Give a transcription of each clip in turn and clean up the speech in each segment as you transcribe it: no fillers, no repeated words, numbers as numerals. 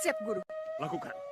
Siap, Guru. Lakukan.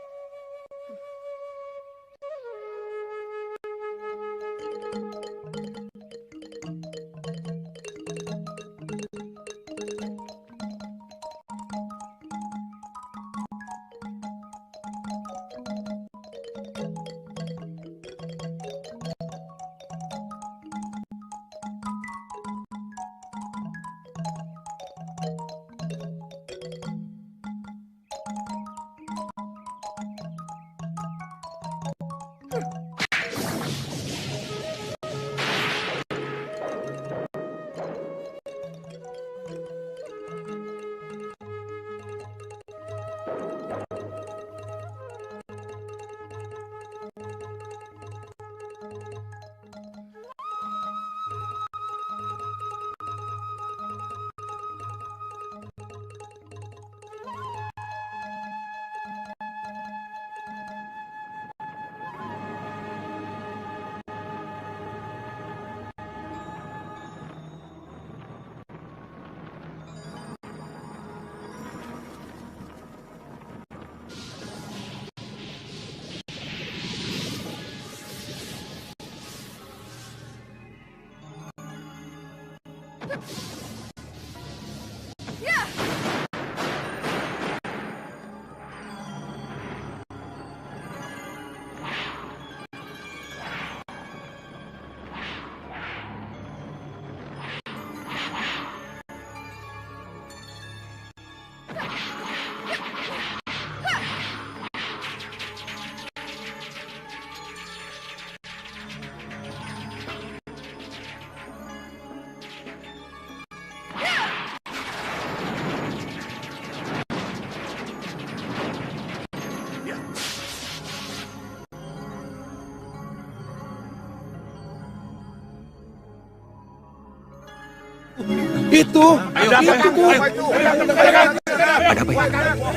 Itu, Ada apa itu? ada apa ya?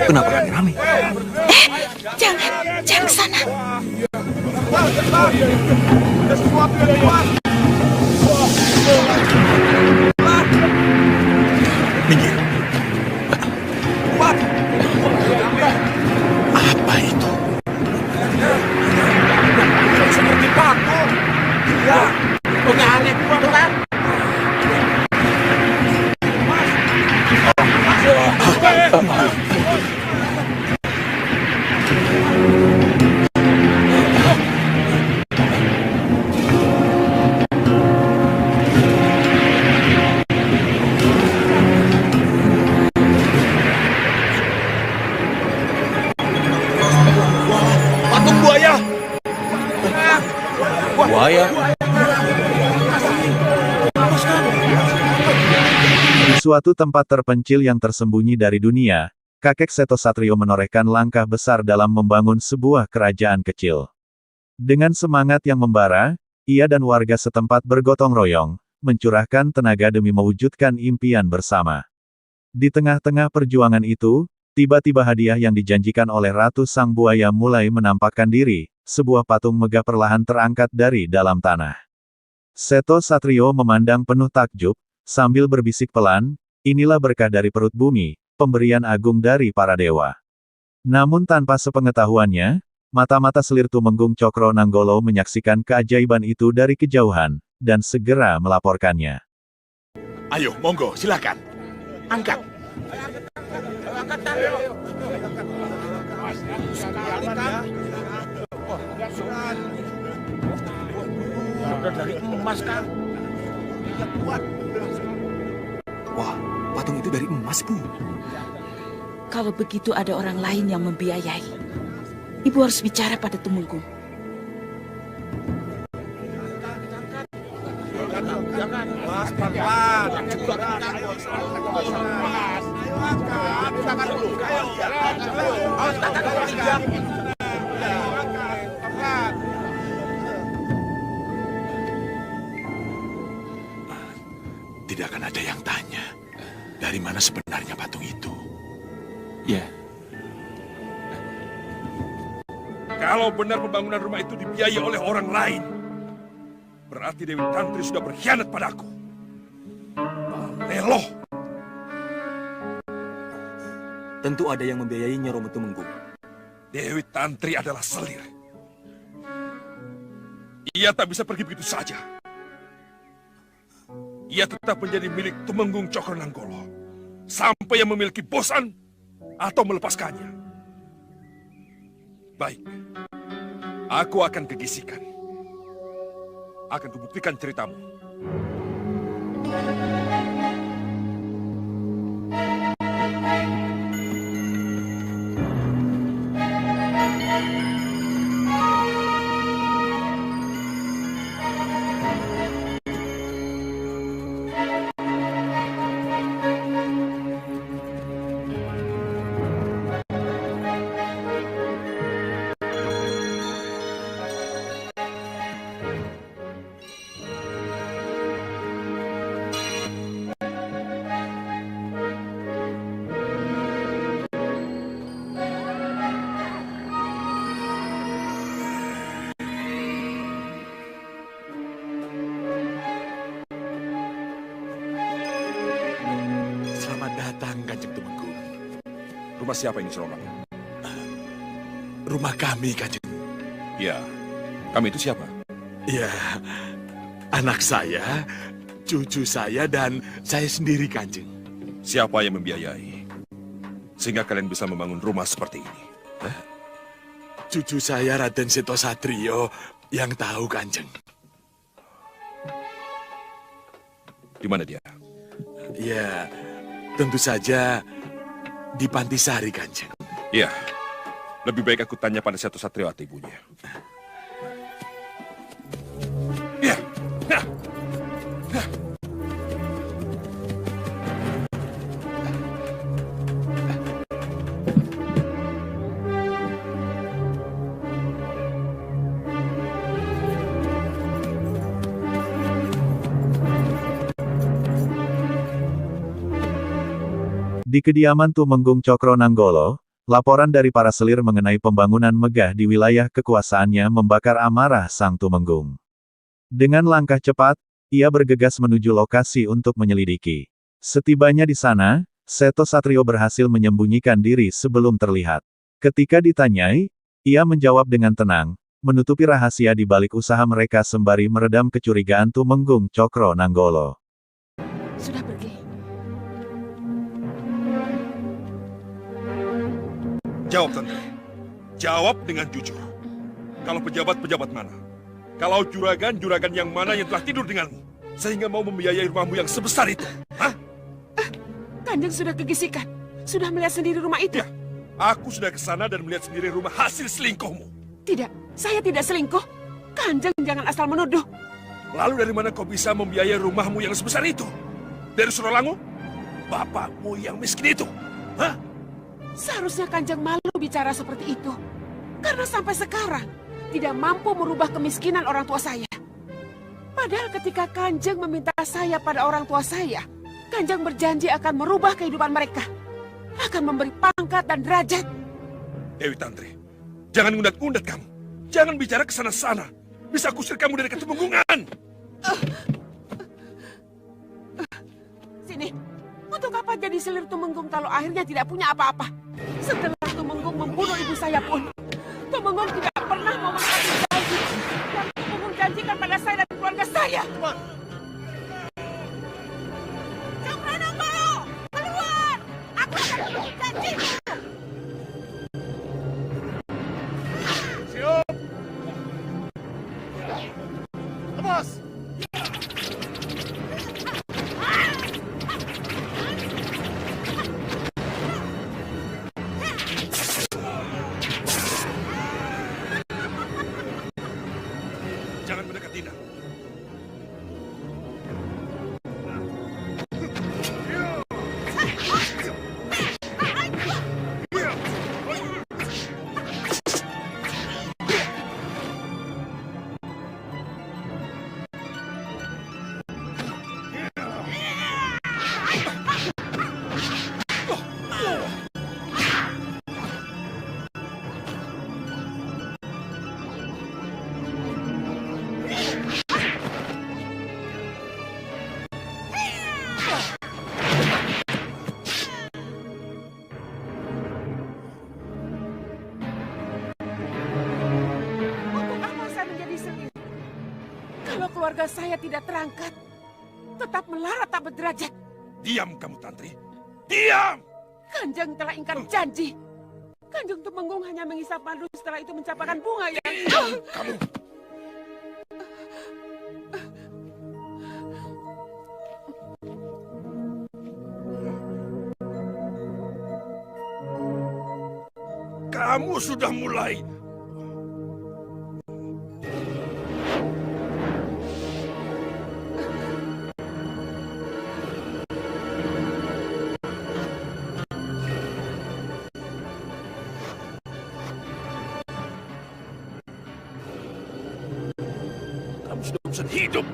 Kenapa rame-rame? Jangan ke sana. Minggir. Apa itu? Seperti patung. Ya, punya aneh itu kan? Patung buaya. Buaya. Di suatu tempat terpencil yang tersembunyi dari dunia, kakek Seto Satrio menorehkan langkah besar dalam membangun sebuah kerajaan kecil. Dengan semangat yang membara, ia dan warga setempat bergotong royong, mencurahkan tenaga demi mewujudkan impian bersama. Di tengah-tengah perjuangan itu, tiba-tiba hadiah yang dijanjikan oleh Ratu Sang Buaya mulai menampakkan diri, sebuah patung megah perlahan terangkat dari dalam tanah. Seto Satrio memandang penuh takjub, sambil berbisik pelan, inilah berkah dari perut bumi, pemberian agung dari para dewa. Namun tanpa sepengetahuannya, mata-mata selir Tumenggung Cokro Nanggolo menyaksikan keajaiban itu dari kejauhan, dan segera melaporkannya. Ayo, monggo, silakan. Angkat. Angkat, sekali kan? Udah dari emas kan? Wah, patung itu dari emas, Bu. Kalau begitu ada orang lain yang membiayai. Ibu harus bicara pada Tumenggung. Jangan. Mas, pelan-pelan. Tidak akan ada yang tanya, dari mana sebenarnya patung itu? Ya, Kalau benar pembangunan rumah itu dibiayai oleh orang lain, berarti Dewi Tantri sudah berkhianat padaku. Leloh. Tentu ada yang membiayainya, Romo Tumenggung. Dewi Tantri adalah selir. Ia tak bisa pergi begitu saja. Ia tetap menjadi milik Tumenggung Cokronanggolo sampai yang memiliki bosan atau melepaskannya. Baik, aku akan gegisikan. Akan kubuktikan ceritamu. Selamat datang, Kanjeng Tumenggung. Rumah siapa ini, Serolang? Rumah kami, Kanjeng. Ya, kami itu siapa? Ya, anak saya, cucu saya, dan saya sendiri, Kanjeng. Siapa yang membiayai? Sehingga kalian bisa membangun rumah seperti ini. Cucu saya, Raden Seto Satrio, yang tahu, Kanjeng. Di mana dia? Ya, tentu saja di Pantisari, Kanjeng. Ya, lebih baik aku tanya pada Seto Satrio atau ibunya. Ya, ya. Di kediaman Tumenggung Cokronanggolo, laporan dari para selir mengenai pembangunan megah di wilayah kekuasaannya membakar amarah sang Tumenggung. Dengan langkah cepat, ia bergegas menuju lokasi untuk menyelidiki. Setibanya di sana, Seto Satrio berhasil menyembunyikan diri sebelum terlihat. Ketika ditanyai, ia menjawab dengan tenang, menutupi rahasia di balik usaha mereka sembari meredam kecurigaan Tumenggung Cokronanggolo. Sudah pergi. Jawab, Tante. Jawab dengan jujur. Kalau pejabat-pejabat mana? Kalau juragan-juragan yang mana yang telah tidur denganmu? Sehingga mau membiayai rumahmu yang sebesar itu? Hah? Kanjeng sudah kegisikan. Sudah melihat sendiri rumah itu. Ya, aku sudah ke sana dan melihat sendiri rumah hasil selingkuhmu. Tidak, saya tidak selingkuh. Kanjeng jangan asal menuduh. Lalu dari mana kau bisa membiayai rumahmu yang sebesar itu? Dari Surolangu? Bapakmu yang miskin itu? Hah? Seharusnya Kanjeng malu bicara seperti itu. Karena sampai sekarang tidak mampu merubah kemiskinan orang tua saya. Padahal ketika Kanjeng meminta saya pada orang tua saya, Kanjeng berjanji akan merubah kehidupan mereka. Akan memberi pangkat dan derajat. Dewi Tantri, jangan ngundat-ngundat kamu. Jangan bicara ke sana-sana. Bisa kusir kamu dari ketumenggungan. Sini, untuk apa jadi selir Tumenggung kalau akhirnya tidak punya apa-apa? Setelah Tumenggung membunuh ibu saya pun, Tumenggung tidak pernah mau menepati janji yang Tumenggung janjikan pada saya dan keluarga saya. Cokronanggolo, keluar! Aku akan memenuhi janjimu! Siap. Lepas. Jangan mendekat Dina. keluarga saya tidak terangkat, tetap melarat tak berderajat. Diam kamu, Tantri. Diam! Kanjeng telah ingkar janji. Kanjeng Tumenggung hanya mengisap madu, setelah itu mencapakan bunga yang... Diam kamu! Kamu sudah mulai. Kamu sudah bosan hidup.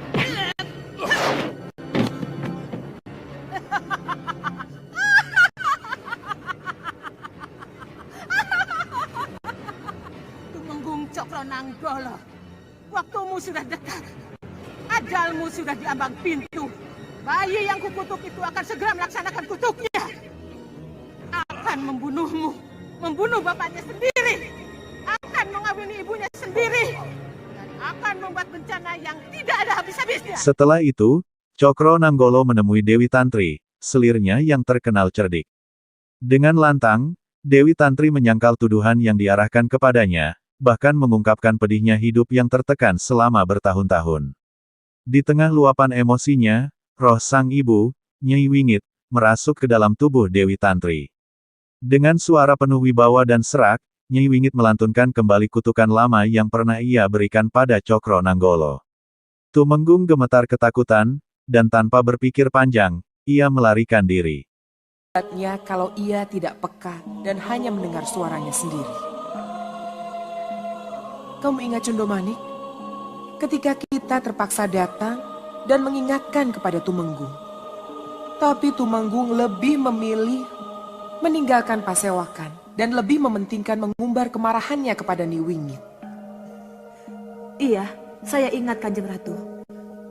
Tumenggung Cokronanggolo, waktumu sudah dekat. Ajalmu sudah di ambang pintu. Bayi yang kukutuk itu akan segera melaksanakan kutuknya. Akan membunuhmu, membunuh bapaknya sendiri. Akan mengawini ibunya sendiri. Dan akan membuat bencana yang tidak ada habis-habisnya. Setelah itu, Cokro Nanggolo menemui Dewi Tantri, selirnya yang terkenal cerdik. Dengan lantang, Dewi Tantri menyangkal tuduhan yang diarahkan kepadanya, bahkan mengungkapkan pedihnya hidup yang tertekan selama bertahun-tahun. Di tengah luapan emosinya, roh sang ibu, Nyai Wingit, merasuk ke dalam tubuh Dewi Tantri. Dengan suara penuh wibawa dan serak, Nyai Wingit melantunkan kembali kutukan lama yang pernah ia berikan pada Cokro Nanggolo. Tumenggung gemetar ketakutan, dan tanpa berpikir panjang, ia melarikan diri. Beratnya kalau ia tidak peka dan hanya mendengar suaranya sendiri. Kamu ingat Condomanik? Ketika kita terpaksa datang dan mengingatkan kepada Tumenggung. Tapi Tumenggung lebih memilih meninggalkan Pasewakan dan lebih mementingkan mengumbar kemarahannya kepada Nyi Wingit. Iya, saya ingat Kanjeng Ratu.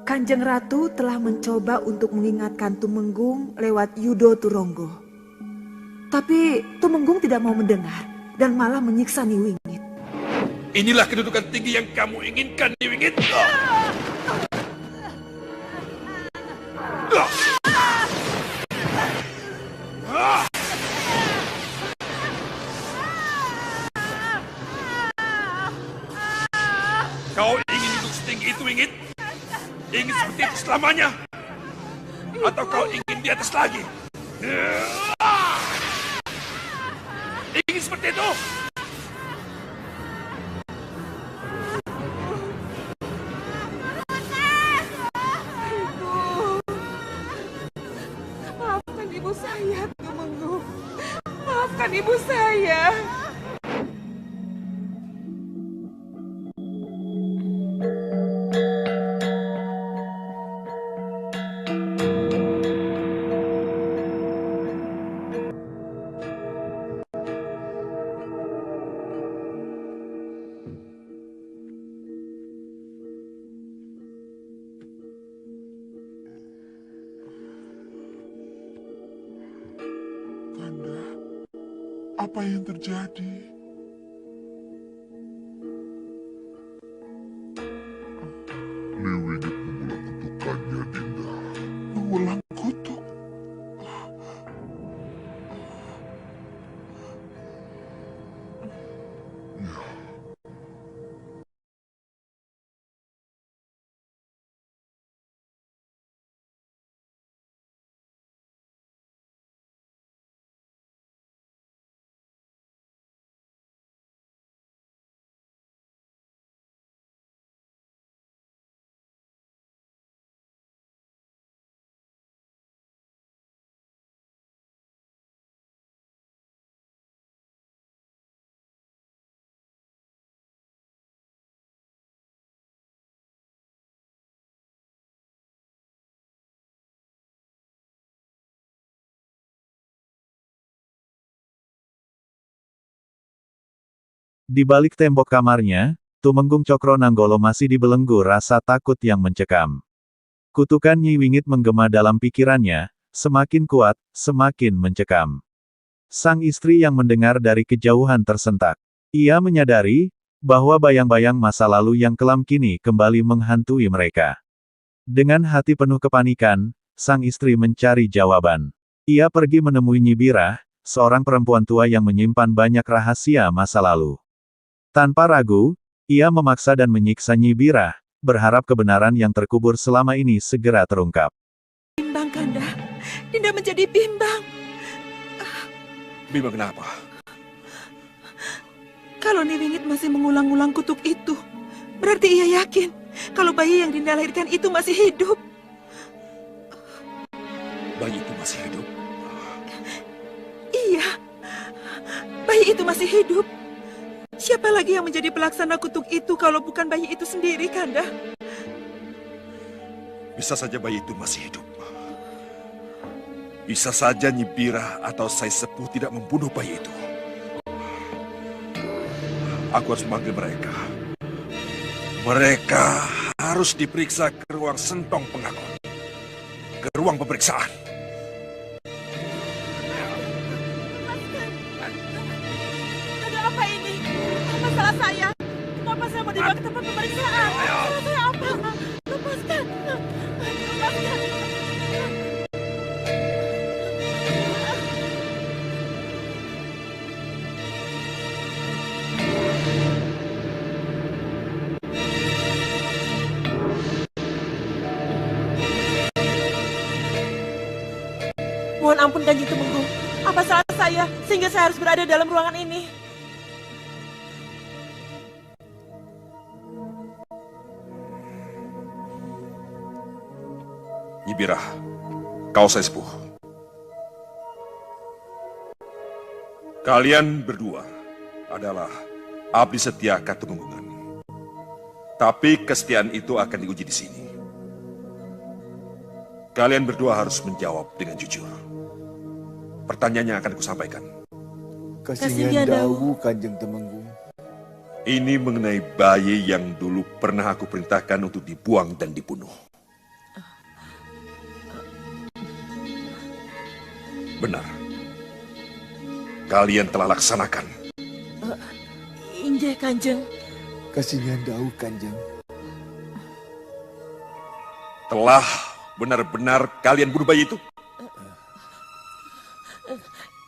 Kanjeng Ratu telah mencoba untuk mengingatkan Tumenggung lewat Yudo Turonggo. Tapi Tumenggung tidak mau mendengar dan malah menyiksa Nyi Wingit. Inilah kedudukan tinggi yang kamu inginkan, Nyi Wingit. Kau ingin duduk setinggi itu, Wingit? Ingin seperti itu selamanya? Atau kau ingin di atas lagi? Ingin seperti itu? Maafkan ibu saya, Tumenggung. Maafkan ibu saya. Kanda, apa yang terjadi? Liwinit mengulang kutukannya, Dinda. Mengulang kutuk? Ya. Di balik tembok kamarnya, Tumenggung Cokro Nanggolo masih dibelenggu rasa takut yang mencekam. Kutukan Nyi Wingit menggema dalam pikirannya, semakin kuat, semakin mencekam. Sang istri yang mendengar dari kejauhan tersentak. Ia menyadari bahwa bayang-bayang masa lalu yang kelam kini kembali menghantui mereka. Dengan hati penuh kepanikan, sang istri mencari jawaban. Ia pergi menemui Nyi Birah, seorang perempuan tua yang menyimpan banyak rahasia masa lalu. Tanpa ragu, ia memaksa dan menyiksa Nyi Birah, berharap kebenaran yang terkubur selama ini segera terungkap. Bimbang, Kanda. Dinda menjadi bimbang. Bimbang kenapa? Kalau Niwingit masih mengulang-ulang kutuk itu, berarti ia yakin kalau bayi yang Dinda lahirkan itu masih hidup. Bayi itu masih hidup? Iya, bayi itu masih hidup. Siapa lagi yang menjadi pelaksana kutuk itu kalau bukan bayi itu sendiri, Kanda? Bisa saja bayi itu masih hidup. Bisa saja Nyi Birah atau Sai Sepuh tidak membunuh bayi itu. Aku harus memanggil mereka. Mereka harus diperiksa ke ruang sentong pengakuan. Ke ruang pemeriksaan. Ada apa ini? Apa salah saya? Kenapa saya mau dibawa ke tempat pemeriksaan? Salah saya apa? Lepaskan. Lepaskan. Mohon ampun Kanjeng Tumenggung. Apa salah saya sehingga saya harus berada dalam ruangan ini? Nyi Birah, kau Sai Sepuh. Kalian berdua adalah abdi setia Katumenggungan. Tapi kesetiaan itu akan diuji di sini. Kalian berdua harus menjawab dengan jujur. Pertanyaannya akan kusampaikan. Kasihnya Dawu, Kanjeng Temenggung. Ini mengenai bayi yang dulu pernah aku perintahkan untuk dibuang dan dibunuh. Benar. Kalian telah laksanakan. Injih Kanjeng. Kasihnya Dawu, Kanjeng. Telah benar-benar kalian bunuh bayi itu?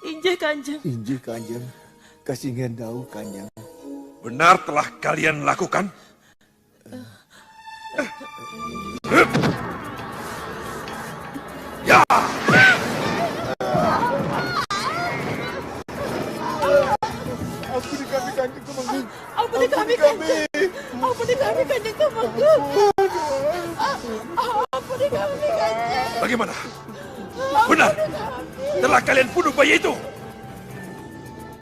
Injih Kanjeng. Injih Kanjeng. Kasihnya Dawu, Kanjeng. Benar telah kalian lakukan? Ya! Ampuni kami, Kanjeng Temenggung. Ampuni kami Kanjeng. Ampuni kami Kanjeng Tumenggung. Ampuni kami Kanjeng. Bagaimana? Benar? Telah kalian bunuh bayi itu?